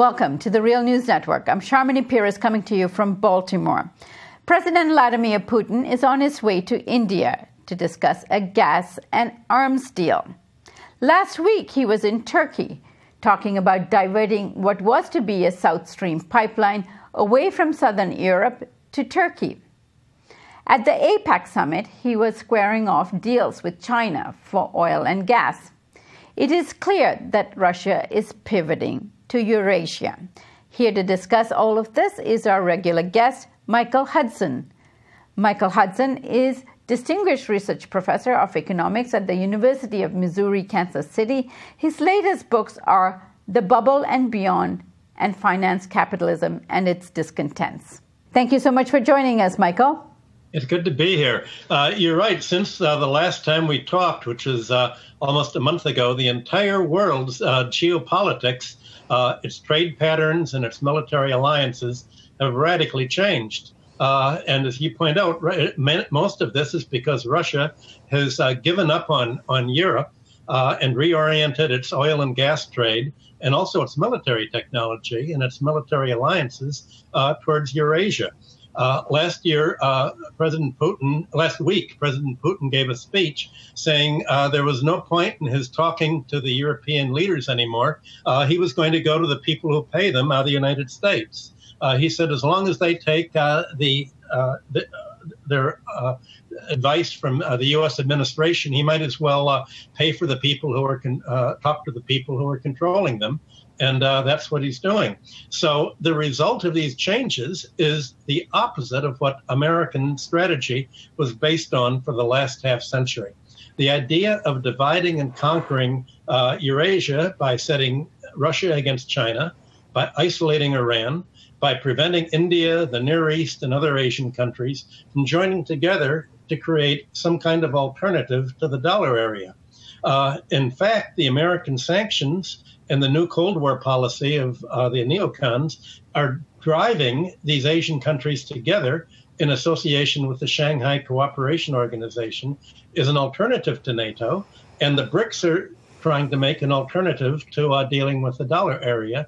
Welcome to the Real News Network. I'm Sharmini Pires coming to you from Baltimore. President Vladimir Putin is on his way to India to discuss a gas and arms deal. Last week, he was in Turkey talking about diverting what was to be a South Stream pipeline away from southern Europe to Turkey. At the APEC summit, he was squaring off deals with China for oil and gas. It is clear that Russia is pivoting to Eurasia. Here to discuss all of this is our regular guest, Michael Hudson. Michael Hudson is Distinguished Research Professor of Economics at the University of Missouri, Kansas City. His latest books are The Bubble and Beyond and Finance Capitalism and Its Discontents. Thank you so much for joining us, Michael. It's good to be here. You're right. Since the last time we talked, which was almost a month ago, the entire world's geopolitics, its trade patterns and its military alliances have radically changed. And as you point out, most of this is because Russia has given up on Europe and reoriented its oil and gas trade and also its military technology and its military alliances towards Eurasia. Last week, President Putin gave a speech saying there was no point in his talking to the European leaders anymore. He was going to go to the people who pay them, the United States. He said as long as they take their advice from the U.S. administration, he might as well pay for the people who are talk to the people who are controlling them. And that's what he's doing. So the result of these changes is the opposite of what American strategy was based on for the last half century. The idea of dividing and conquering Eurasia by setting Russia against China, by isolating Iran, by preventing India, the Near East, and other Asian countries from joining together to create some kind of alternative to the dollar area. In fact, the American sanctions and the new Cold War policy of the neocons are driving these Asian countries together in association with the Shanghai Cooperation Organization is an alternative to NATO, and the BRICS are trying to make an alternative to dealing with the dollar area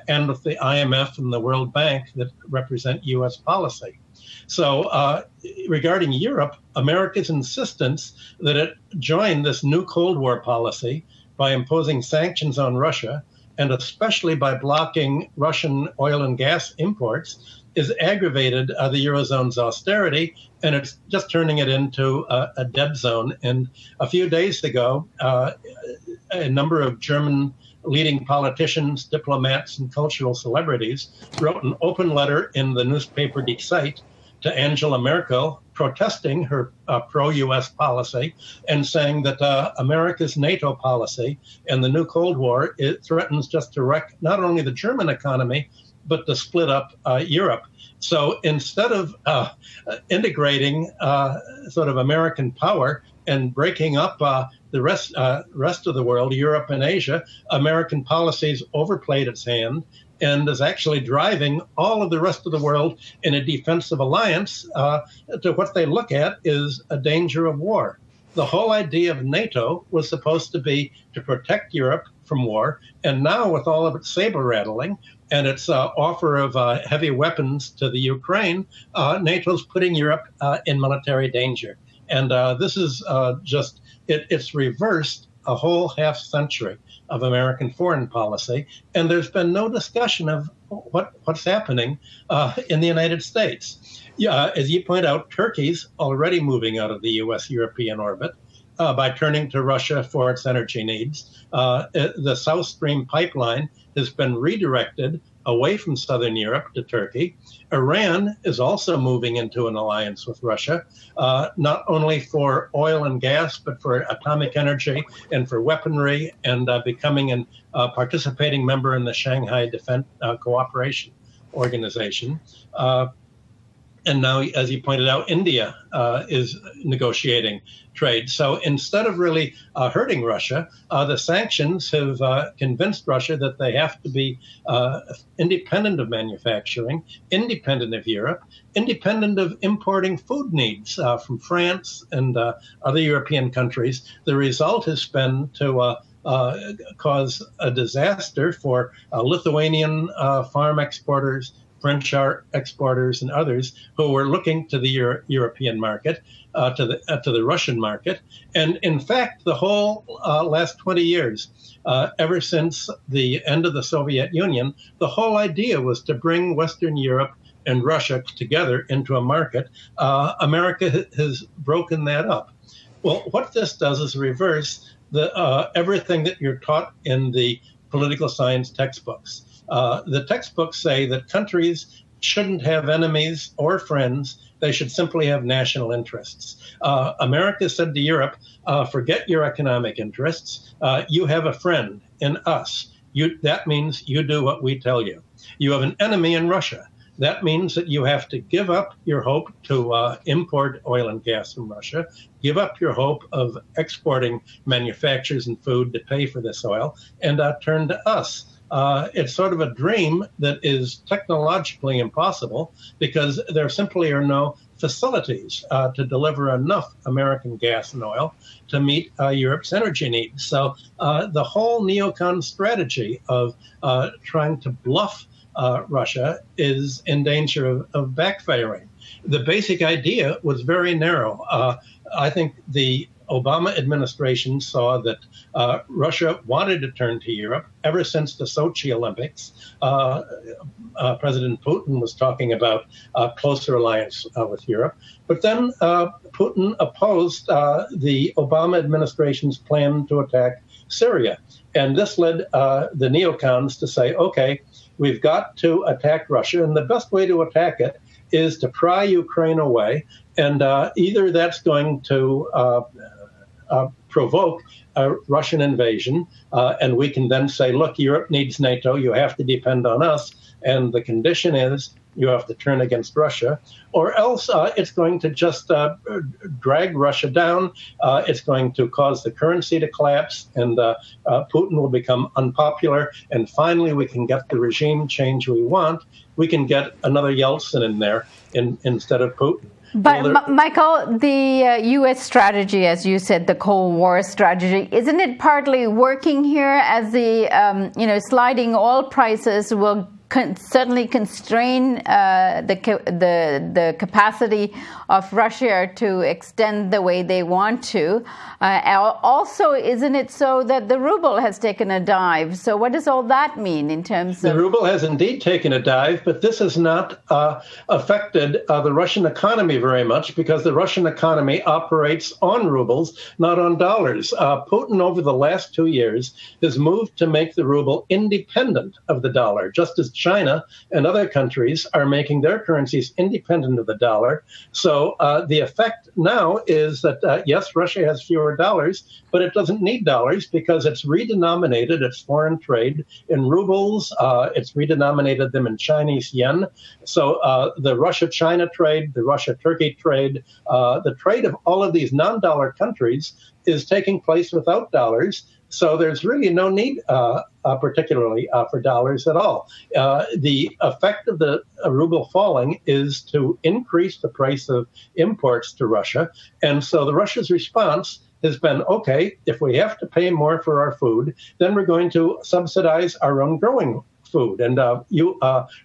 and with the IMF and the World Bank that represent U.S. policy. So regarding Europe, America's insistence that it join this new Cold War policy by imposing sanctions on Russia, and especially by blocking Russian oil and gas imports, is aggravated the Eurozone's austerity, and it's just turning it into a dead zone. And a few days ago, a number of German leading politicians, diplomats, and cultural celebrities wrote an open letter in the newspaper Die Zeit to Angela Merkel, protesting her pro-U.S. policy and saying that America's NATO policy and the new Cold War, it threatens just to wreck not only the German economy, but to split up Europe. So instead of integrating sort of American power and breaking up the rest of the world, Europe and Asia, American policies overplayed its hand and is actually driving all of the rest of the world in a defensive alliance to what they look at is a danger of war. The whole idea of NATO was supposed to be to protect Europe from war, and now with all of its saber rattling and its offer of heavy weapons to the Ukraine, NATO's putting Europe in military danger. And this is it's reversed a whole half century of American foreign policy, and there's been no discussion of what's happening in the United States. As you point out, Turkey's already moving out of the U.S.-European orbit by turning to Russia for its energy needs. The South Stream pipeline has been redirected away from southern Europe to Turkey. Iran is also moving into an alliance with Russia, not only for oil and gas, but for atomic energy and for weaponry, and becoming a participating member in the Shanghai Defense Cooperation Organization. And now, as you pointed out, India is negotiating trade. So instead of really hurting Russia, the sanctions have convinced Russia that they have to be independent of manufacturing, independent of Europe, independent of importing food needs from France and other European countries. The result has been to cause a disaster for Lithuanian farm exporters, French art exporters, and others who were looking to the European market, to the Russian market. And in fact, the whole last 20 years, ever since the end of the Soviet Union, the whole idea was to bring Western Europe and Russia together into a market. America has broken that up. Well, what this does is reverse everything that you're taught in the political science textbooks. The textbooks say that countries shouldn't have enemies or friends. They should simply have national interests. America said to Europe, forget your economic interests. You have a friend in us. That means you do what we tell you. You have an enemy in Russia. That means that you have to give up your hope to import oil and gas from Russia, give up your hope of exporting manufactures and food to pay for this oil, and turn to us. It's sort of a dream that is technologically impossible because there simply are no facilities to deliver enough American gas and oil to meet Europe's energy needs. So the whole neocon strategy of trying to bluff Russia is in danger of backfiring. The basic idea was very narrow. I think the Obama administration saw that Russia wanted to turn to Europe ever since the Sochi Olympics. President Putin was talking about a closer alliance with Europe. But then Putin opposed the Obama administration's plan to attack Syria. And this led the neocons to say, okay, we've got to attack Russia. And the best way to attack it is to pry Ukraine away. And either that's going to provoke a Russian invasion, and we can then say, look, Europe needs NATO, you have to depend on us, and the condition is you have to turn against Russia, or else it's going to just drag Russia down, it's going to cause the currency to collapse, and Putin will become unpopular, and finally we can get the regime change we want. We can get another Yeltsin in there instead of Putin. But, Michael, the U.S. strategy, as you said, the Cold War strategy, isn't it partly working here as the, sliding oil prices will certainly constrain the capacity of Russia to extend the way they want to. Also, isn't it so that the ruble has taken a dive? So what does all that mean in terms of... The ruble has indeed taken a dive, but this has not affected the Russian economy very much because the Russian economy operates on rubles, not on dollars. Putin, over the last 2 years, has moved to make the ruble independent of the dollar, just as China and other countries are making their currencies independent of the dollar. So the effect now is that, yes, Russia has fewer dollars, but it doesn't need dollars because it's redenominated its foreign trade in rubles. It's redenominated them in Chinese yen. So the Russia-China trade, the Russia-Turkey trade, the trade of all of these non-dollar countries is taking place without dollars. So there's really no need, particularly for dollars at all. The effect of the ruble falling is to increase the price of imports to Russia. And so the Russia's response has been, okay, if we have to pay more for our food, then we're going to subsidize our own growing food. And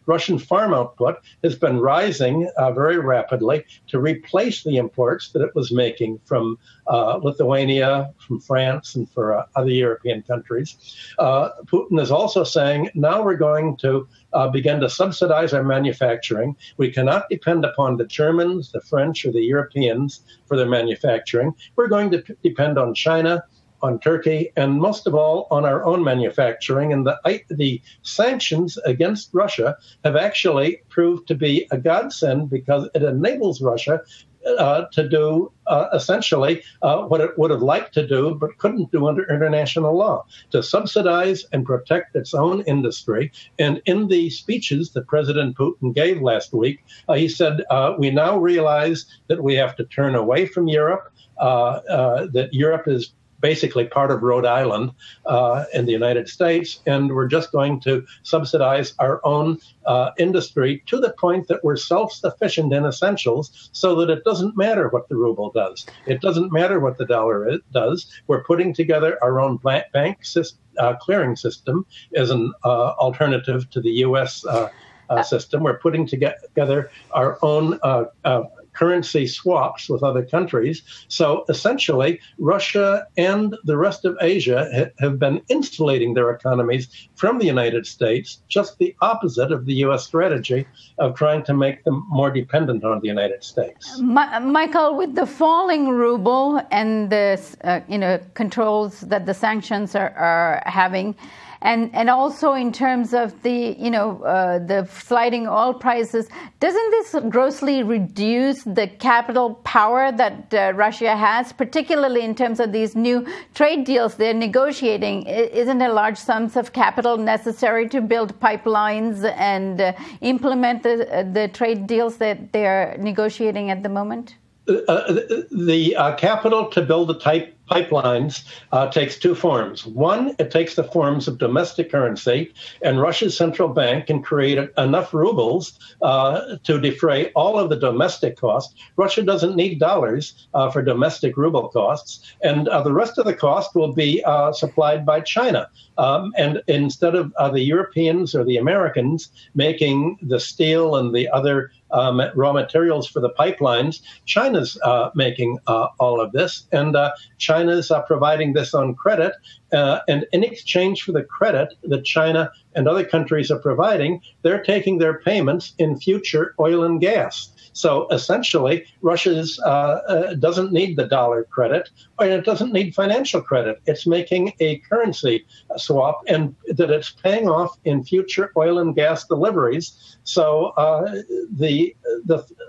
Russian farm output has been rising very rapidly to replace the imports that it was making from Lithuania, from France, and for other European countries. Putin is also saying, now we're going to begin to subsidize our manufacturing. We cannot depend upon the Germans, the French, or the Europeans for their manufacturing. We're going to depend on China, on Turkey, and most of all on our own manufacturing. And the sanctions against Russia have actually proved to be a godsend because it enables Russia to do essentially what it would have liked to do but couldn't do under international law, to subsidize and protect its own industry. And in the speeches that President Putin gave last week, he said, we now realize that we have to turn away from Europe, that Europe is basically part of Rhode Island in the United States, and we're just going to subsidize our own industry to the point that we're self-sufficient in essentials, so that it doesn't matter what the ruble does. It doesn't matter what the dollar does. We're putting together our own bank system, clearing system as an alternative to the U.S. System. We're putting together our own currency swaps with other countries. So essentially, Russia and the rest of Asia have been insulating their economies from the United States, just the opposite of the U.S. strategy of trying to make them more dependent on the United States. Michael, with the falling ruble and the controls that the sanctions are having, and also in terms of the the sliding oil prices, doesn't this grossly reduce the capital power that Russia has, particularly in terms of these new trade deals they're negotiating? Isn't there large sums of capital necessary to build pipelines and implement the trade deals that they're negotiating at the moment? The capital to build the pipelines takes two forms. One, it takes the forms of domestic currency, and Russia's central bank can create enough rubles to defray all of the domestic costs. Russia doesn't need dollars for domestic ruble costs, and the rest of the cost will be supplied by China. And instead of the Europeans or the Americans making the steel and the other raw materials for the pipelines, China's making all of this, and China's providing this on credit. And in exchange for the credit that China and other countries are providing, they're taking their payments in future oil and gas. So essentially, Russia doesn't need the dollar credit, and it doesn't need financial credit. It's making a currency swap, and that it's paying off in future oil and gas deliveries. So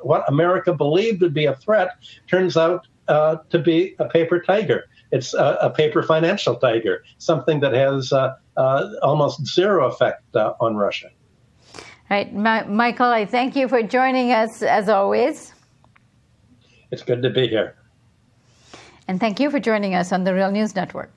what America believed would be a threat turns out to be a paper tiger. It's a paper financial tiger, something that has almost zero effect on Russia. Right. Michael, I thank you for joining us as always. It's good to be here. And thank you for joining us on the Real News Network.